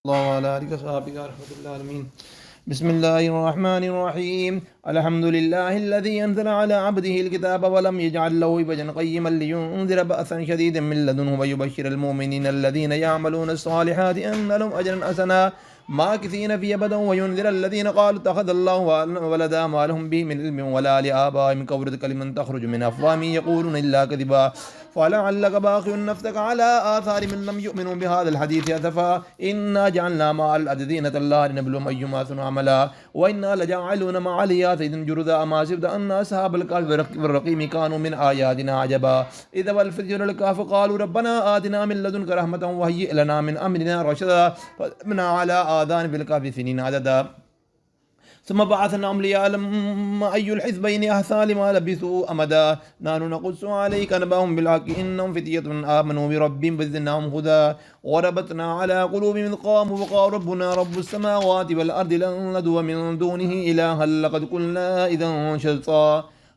الله وعلى آله وصحبه رحمة الله العالمين. بسم الله الرحمن الرحيم. الحمد لله الذي أنزل على عبده الكتاب ولم يجعل له عوجا قيما لينذر بأسا شديدا من لدنه ويبشر المؤمنين الذين يعملون الصالحات أن لهم أجرا حسنا ماكثين فيه أبدا وينذر الذين قالوا اتخذ الله ولدا ما لهم به من علم ولا لآبائهم كبرت كلمة تخرج من أفواههم يقولون إلا كذبا فلعلك باخع نفسك على آثار من لم يؤمنوا بهذا الحديث أسفا إنا جعلنا مع الأذين الله لنبلوهم أيما صنعوا عملا وإنا لجاعلون مع عليات إذن جرذا ما سبت أن أصحاب الكهف والرقيم كانوا من آياتنا عجبا إذا والفجر الكهف قالوا ربنا آتنا من لدنك رحمة وهيئ لنا من أمرنا رشدا فأتمنا على آذان في الكهف سنين عددا ثم بعثناهم ليعلم أي الحزبين أحصى لما لبثوا أمدا نحن نقص عليك نبأهم بالحق إنهم فتية آمنوا بربهم فزدناهم هدى وربطنا على قلوبهم إذ قاموا وقالوا ربنا رب السماوات والأرض لن ندعو من دونه إلها لقد قلنا إذا شططا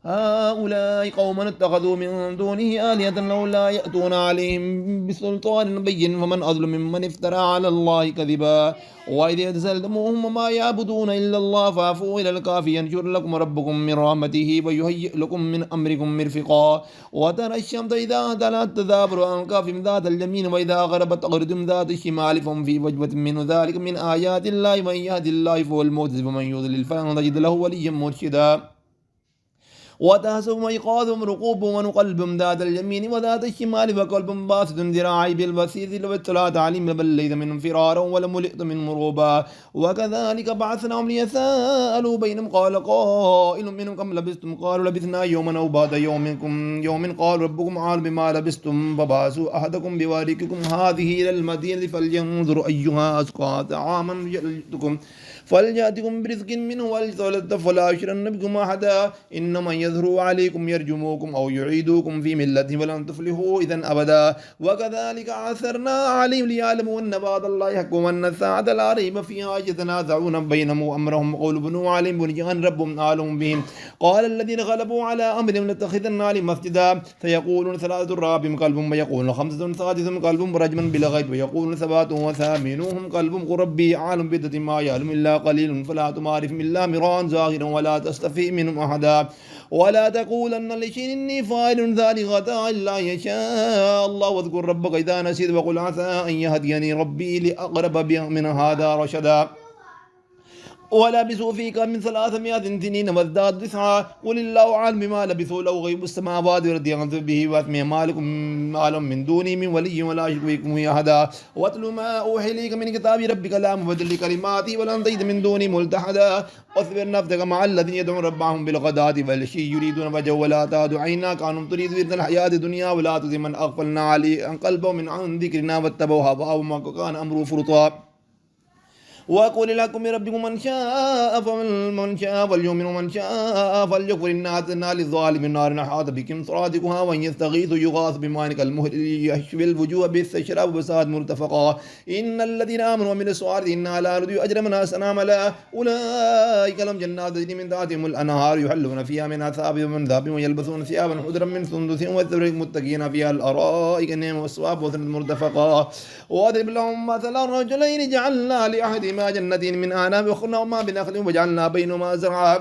هؤلاء قوم اتخذوا من دونه آلهة لولا يأتون عليهم بسلطان بين فمن أظلم ممن افترى على الله كذبا وإذ يتسألتموهم وما يعبدون إلا الله فاعفوا إلى الكهف ينشر لكم ربكم من رحمته ويهيئ لكم من أمركم مرفقا وترى الشمس إذا طلعت تدابر عن الكهف من ذات اليمين وإذا غربت تغرب ذات الشمال فهم في فجوة منه ذلك من آيات الله من يهد الله فهو المهتد ومن يضلل فلن تجد له وليا مرشدا وتحسبهم أيقاظهم رقوبهم ونقلبهم ذات اليمين وذات الشمال وقلبهم باسط ذراعي بالبسيط لو اطلعت عليهم بل ليس منهم فرارا ولملئت من مروبا وكذلك بعثناهم ليسألوا بينهم قال قائل منهم كم لبثتم قالوا لبثنا يوما أو بعد يوم قال ربكم أعلم بما لبثتم فبعثوا أحدكم بورقكم هذه إلى المدينة فلينظر أيها أزكى طعاما فليأتكم برزق منه وليتولطف ولا يشرن بكم أحدا إنما يظهروا عليكم يرجموكم أو يعيدوكم في ملته ولن تفلحوا إذا أبدا وكذلك عثرنا عليهم ليعلموا أن بعد الله حق وأن الساعة لا ريب فيها يتنازعون بينهم أمرهم وقولوا بنوا عليهم بنيان ربهم أعلم بهم قال الذين غلبوا على أمرهم لاتخذن عليهم مسجدا فيقولون ثلاثة رابعهم قلبهم ويقولون خمسة سادسهم قلبهم رجما بلا غيب ويقولون سبعة وثامنهم قلبهم ربي أعلم بدة ما يعلم إلا قليل فلا تمارف إلا مران ظاهرا ولا تستفي منهم أحدا ولا تقولن لشيء إني فاعل ذلك غدا إلا يشاء الله واذكر ربك إذا نسيت وقل عسى أن يهديني ربي لأقرب من هذا رشدا ولبثوا فيك من 300 سنين وازداد 9 قل الله أعلم بما لبثوا لو غيب السماوات والأرض ينزل به واسمه مالكم معلم من دوني من ولي ولا يشرك بكم أحدا واتل ما أوحي إليك من كتاب ربك لا مبدل لكلماتي ولن تجد من دوني ملتحدا واصبر نفسك مع الذين يدعون ربهم بالغداة والعشي يريدون وجهه ولا تعد عيناك عنهم تريد زينة الحياة الدنيا ولا تطع من أغفلنا عليه عن قلبه من عن ذكرنا واتبعوا هواه وما كان أمره فرطا وقل لكم ربكم من شاء فمن شاء فليؤمن ومن شاء فليكفر إنا أعتدنا للظالمين نارا أحاط بهم سرادقها وإن يستغيثوا يغاث بماء كالمهل يشوي الوجوه بئس الشراب وساءت مرتفقا إن الذين آمنوا وعملوا الصالحات إنا لا نضيع أجر من أحسن عملا أولئك لهم جنات تجري من تحتهم الأنهار يحلون فيها من أثواب من ذهب ويلبسون ثيابا خضرا من سندس واستبرق متكئين فيها الأرائك نعم والثواب وسند مرتفقا واضرب لهم مثلا رجلين جعلنا لأحدهما جنتين من أعناب وخلقناهما بنخل وجعلنا بينهما زرعا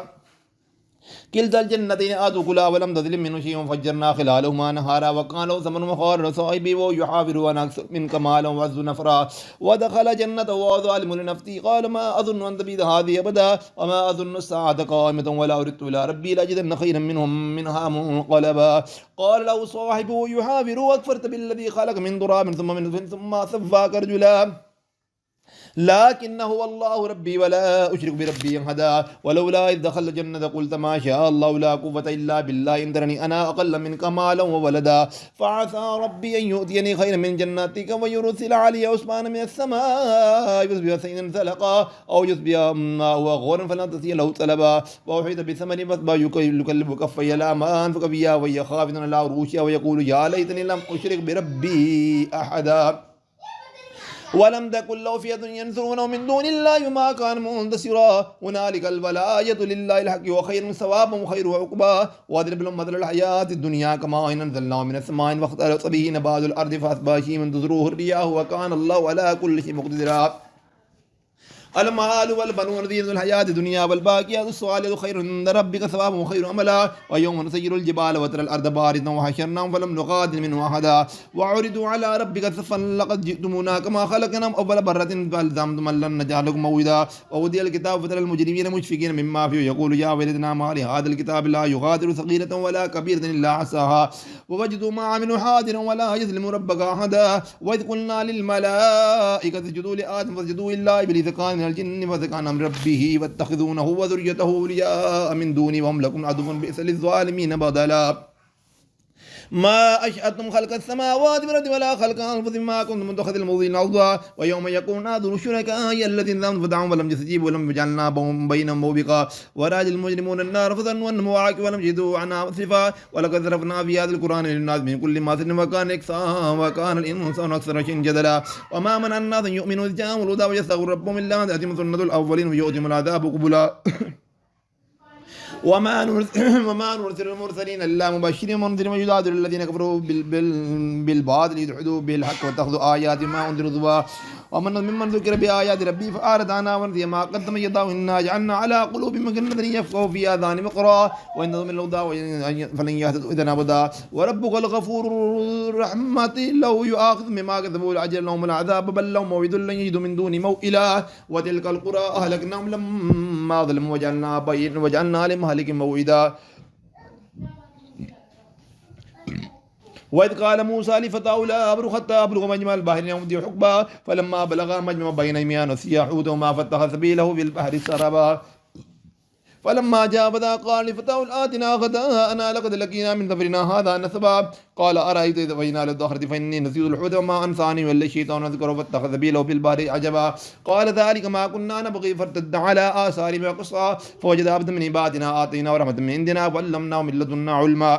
كلتا الجنتين آتوا كلا ولم تظلم منه شيء فجرنا خلالهما نهارا وكان له ثمر وخار صاحبه ويحافر وانا أكثر منك مالا وعز نفرا ودخل جنته وهو ظالم لنفسه قال ما أظن أن تبيد هذه أبدا وما أظن الساعة قائمة ولا أردت إلى ربي لأجدن خيرا منها منقلبا قال له صاحبه يحافر وأكفرت بالذي خلق من تراب ثم من نطفة ثم سواك رجلا لكن هو الله ربي ولا أشرك بربي أحدا ولولا إذ دخل الجنة قلت ما شاء الله لا قوة إلا بالله إن ترني أنا أقل منك مالا وولدا فعسى ربي أن يؤتيني خيرا من جناتك ويرسل علي عثمان من السماء يصبح سيدا ثلقا أو يصبح ماء غورا فلا تسي له طلبا وأحيط بثمن فأصبح يكلب كفي لا ما أنفق بها وهي خافضة على عروشها ويقول يا ليتني لم أشرك بربي أحدا ولم تكن له فئة ينصرونه من دون الله ما كان منتصرا هنالك الولاية لله الحق وخير ثوابا وخير عقبا واضرب لهم مثل الحياة الدنيا كما إن أنزلناه من السماء فاختلط به نبات الأرض فأصبح هشيما تذروه الرياح وكان الله على كل شيء مقتدرا المال والبنون زينة الحياة الدنيا والباقيات الصالحات خير عند ربك ثوابا وخير أملا ويوم نسير الجبال وترى الأرض باردة وحشرناهم فلم نغادر منه أحدا وعرضوا على ربك صفا لقد جئتمونا كما خلقناهم أول مرة بل زعمتم أن لن نجعل لكم موعدا ووضع الكتاب فترى المجرمين مشفقين مما فيه يقول يا ويلتنا ما لهذا الكتاب لا يغادر صغيرة ولا كبيرة إلا عساها ووجدوا ما عملوا حاضرا ولا يظلم ربك أحدا وإذ قلنا للملائكة اسجدوا لآدم فسجدوا إلا إبليس كان من الجن فسكن من ربه واتخذونه وذريته أولياء من دوني وهم لكم عدو بئس للظالمين بدلا ما أشأتم خلق السماوات والأرض ولا خلق أنفسهم ما كنتم متخذ المضلين عضدا ويوم يكون نادر شركائي الذين ذنبوا فدعوا ولم يستجيبوا ولم يجعلنا بينهم موبقا وراج المجرمون النار فظنوا أنهم واقعون ولم يجدوا عنها مصرفا ولقد صرفنا في هذا القرآن للناس من كل مثل وكان وكان الإنسان أكثر شيء جدلا وما منع الناس أن يؤمنوا إذ جاءهم الهدى ويستغفروا ربهم إلا أن تأتيهم سنة الأولين ويؤتهم العذاب قبلا وما نرسل المرسلين إلا مبشرين ومنذرين ويجادل الذين كفروا بالباطل يدحضوا بالحق واتخذوا آيات ما أنذروا ذوا ومن ممن ذكر بآيات ربي فأعرض عنها ونسي ما قدم يداه إنا جعلنا على قلوبهم أكنة يفقهوا في آذانهم وقرا وإن من الهدى فلن يهتدوا إذا أبدا وربك الغفور الرحمة لو يؤاخذ بما كذبوا لعجل لهم العذاب بل لهم موعد لن يجدوا من دون موئلا وتلك القرى أهلكناهم لما ظلموا وجعلنا لمهلكهم موعدا وإذ قال موسى لفتاه لا أبرح حتى أبلغ مجمع البحرين وأمضي حقبا فلما بلغ مجمع بينهما نسيا حوتهما فاتخذ سبيله في البحر سربا فلما جاء بدا قال لفتاه آتنا غداءنا لقد لقينا من سفرنا هذا نصبا قال أرأيت إذا بينا للظهر فإني نسيت الحوت وما أنساني ولا الشيطان أذكره فاتخذ سبيله في البحر عجبا قال ذلك ما كنا نبغي فارتد على آثارهما قصا فوجد عبدا من عبادنا آتيناه رحمة من عندنا وعلمناه من لدنا علما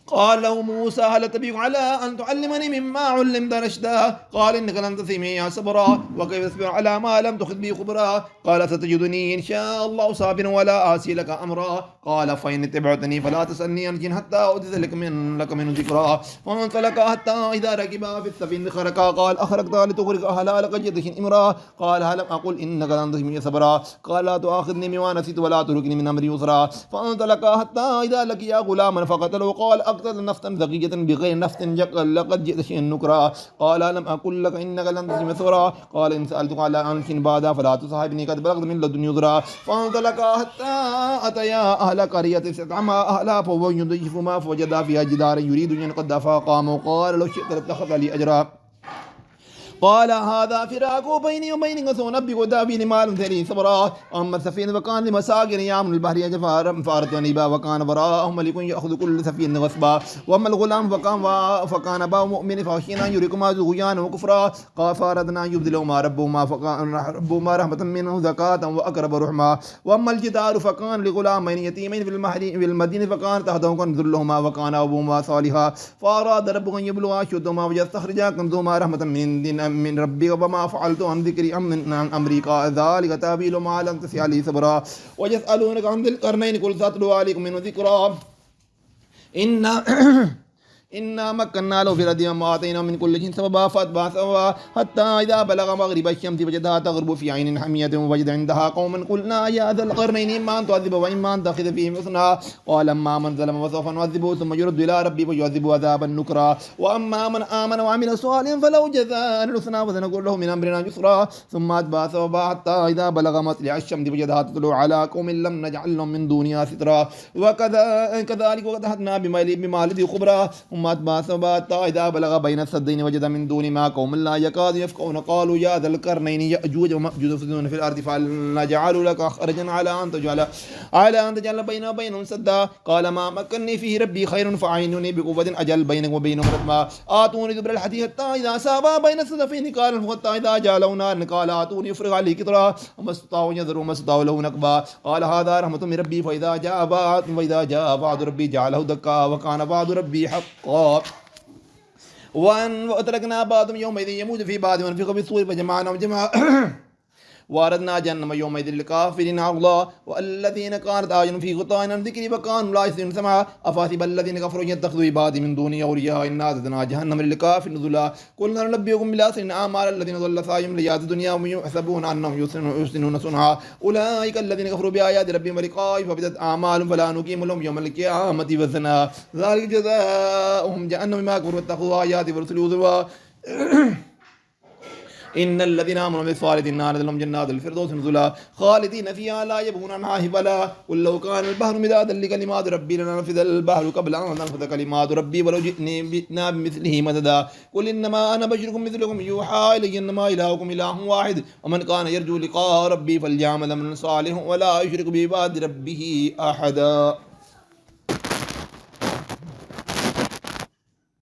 قال له موسى هل أتبعك على أن تعلمني مما علمت رشدا قال إنك لن تستطيع صبرا وكيف تصبر على ما لم تخذ به خبرا قال ستجدني إن شاء الله صابرا ولا آسي لك أمرا قال فإن اتبعتني فلا تسألني عن شيء حتى أحدث لك من ذكرا فانطلقا حتى إذا ركبا في السفينة خرقا قال أخرجت لتغرق أهلها لقد جئت امرا قال هل أقول إنك لن تستطيع صبرا قال لا تؤاخذني بما نسيت ولا تركني من أمري يسرا فانطلقا حتى إذا لقيا غلاما فقتله قال أقتل نفسا ذكية بغير نفس لقد جئت شيئا نكرا قال لم أقل لك إنك لن تستطيع صبرا قال إن سألتك على عن شيء بعد فلا تصاحبني قد بلغت من لدن يذرا فانطلقا حتى أتيا أهل قرية استطعما أهلها فوجدهما فوجدا فيها جدارا يريد أن ينقض فقام وقال لو شئت لاتخذ لي أجرا قال هذا فراق بيني وبينك سأنبئك تأويل ما لم تري صبرا أما السفينة فكان لمساكن يعمل البحر يجفار فارت ونبا وكان وراءهم ملك يأخذ كل سفينة غصبا وأما الغلام فكان أباه مؤمن فخشينا أن يريكما طغيانا وكفرا قال فأردنا أن يبدلهما ربهما رحمة منه زكاة وأقرب رحما وأما الجدار فكان لغلامين يتيمين في المدينة فكان تحتهم كنز لهما وكان أبوهما صالحا فأراد ربك أن يبلغا أشدهما ويستخرجا كنزهما رحمة من ربي وما فعلت عن ذكري عن أمريكا ذلك تأويل ما لم تستطع عليه صبرا ويسألونك عن ذي القرنين قل سأتلو عليكم منه ذكرا إنا مكنا له في الأرض وما آتيناه من كل شيء سببا فأتبع سببا حتى إذا بلغ مغرب الشمس وجدها تغرب في عين حمية ووجد عندها قوما قلنا يا ذا القرنين إما أن تعذب وإما أن تأخذ فيهم حسنا قال أما من ظلم فسوف نعذبه ثم يرد إلى ربه فيعذبه عذابا نكرا وأما من آمن وعمل صالحا فله جزاء الحسنى وسنقول له من أمرنا يسرا ثم أتبع سببا حتى إذا بلغ مطلع الشمس وجدها تطلع على قوم لم نجعل لهم من دونها سترا وكذلك وقد بما الذي خبرا ثم أتبع سببا حتى إذا بلغ بين السدين وجد من دون ما قوم لا يكاد يفقهون قالوا يا ذا القرنين يأجوج ومأجوج يفسدون في الأرض فلنجعل لك خرجا على أن تجعل بيننا وبينهم سدا قال ما مكنني فيه ربي خير فأعينوني بقوة أجل بينك وبينهم ردما آتوني زبر الحديد حتى إذا سابا بين الصدفين قال حتى إذا جعلوا نارا قال آتوني افرغ عليه قطرا وما استطاعوا يذروا وما استطاعوا له نقبا قال هذا رحمة من ربي فإذا جاء بعد ربي جعله دكا وكان بعد ربي حقا وأتركنا بعضهم يومئذ يموت في بعض ونفخ في الصور فجمعناهم جمعا واردنا جهنم يومئذ للكافرين عرضا والذين كانت أعين في غطاء عن ذكري وكانوا لا يستطيعون سمعا أفحسب الذين كفروا يتخذوا عبادي من دوني أولياء إنا أعتدنا جهنم للكافرين نزلا قل ننبئكم بالأخسرين أعمالا الذين ضل سعيهم في الحياة الدنيا وهم يحسبون أنهم يحسنون صنعا أولئك الذين كفروا بآيات ربهم ولقائه فبدت أعمالهم فلا نقيم لهم يوم القيامة وزنا ذلك جزاؤهم جهنم بما كفروا واتخذوا آياتي ورسلي هزوا إن الذين آمنوا بالصالحات لهم جنات الفردوس نزلا خالدين فيها لا يبغون عنها حولا قل لو كان البحر مدادا لكلمات ربي لنفذ البحر قبل أن تنفذ كلمات ربي ولو جئنا بمثله مددا قل إنما أنا بشركم مثلكم يوحى إلي إنما إلهكم إله واحد ومن كان يرجو لقاء ربي فليعمل من صالح ولا يشرك بعباد ربه أحدا.